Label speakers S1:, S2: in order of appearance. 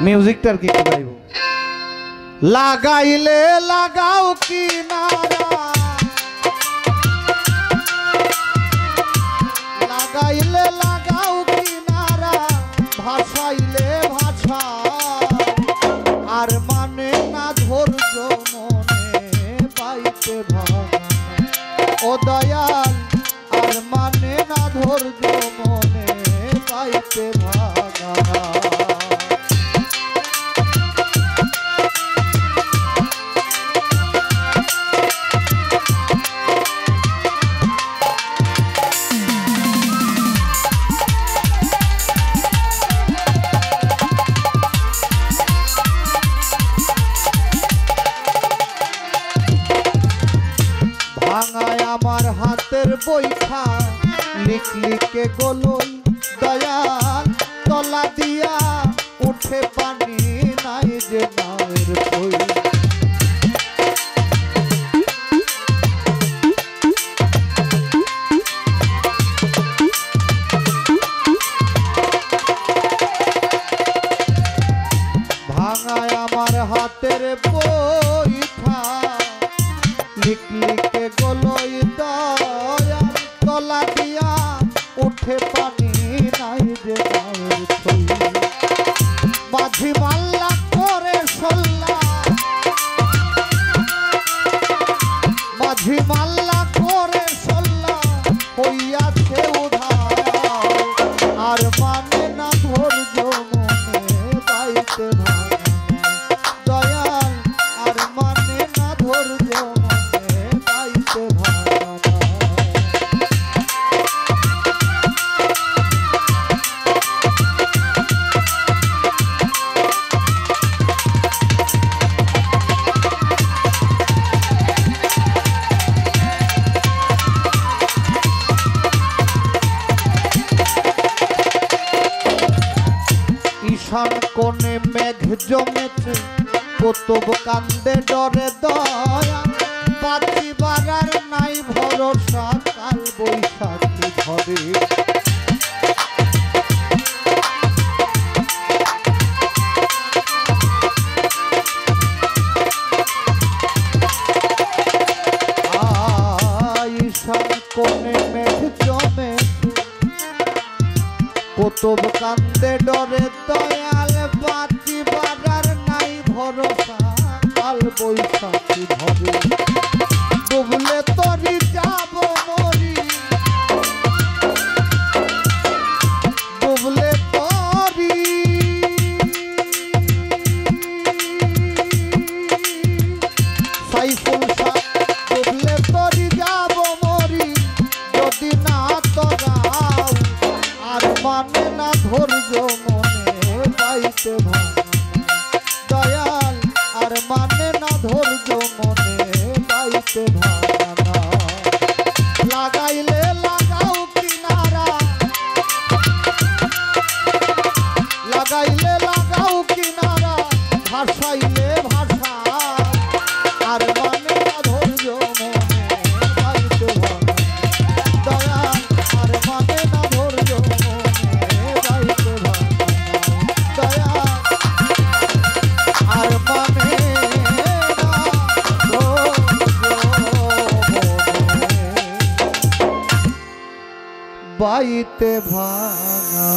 S1: মিউজিকটার কি গাইব লাগাইলে লাগাও কিনারা লাগাইলে লাগাও কিনারা ভাষাইলে ভাষা আর মানে না ধৈর্য মনে পাইতে ভাঙা ও দয়াল আর মানে না ধৈর্য মনে পাইতে ভাঙা ভাঙায় আমার হাতের বইখা লিখ লিখে গলই দয়াল তলা দিয়া উঠে পানি নাই যে নায়ের কই ভাঙায় আমার হাতের বইখা লিখ লিখে গলই দয়াল তলা দিয়া উঠে পানি নাই যে নায়ের কই মাঝি মাল্লা করে সল্লা মাঝি মাল্লা করে সল্লা হইয়াছে উধার আর মানে না ধৈর্য মনে পাইতে ভাঙা দয়াল আর মানে না ধৈর্য মনে পাইতে ভাঙা ঈশান কোণে মেঘ জমেছে কতব কান্দে ডরে দয়া বাঁচিবার আর নাই ভরসা কাল বৈশাখী ধরে ঈশান কোণে মেঘ জমেছে কতব কান্দে ডরে দয়াল বাঁচিবার আর নাই ভরসা কাল বৈশাখী ধরে ডুবলে তরি যাব মরি ডুবলে তরি সাইফুল শাহ ডুবলে তরি যাব মরি যদি না তরাও আর মানে না ধৈর্য মনে পাইতে ভাঙা দয়াল আর মানে না ধৈর্য মনে পাইতে ভাঙা লাগাইলে লাগাও কিনারা লাগাইলে লাগাও কিনারা ভাষাইলে ভাষা আর মানে না ধৈর্য মনে পাইতে ভাঙা দয়াল আর মানে না ধৈর্য মনে পাইতে ভাঙা দয়াল আর মানে না ধৈর্য মনে পাইতে ভাঙা।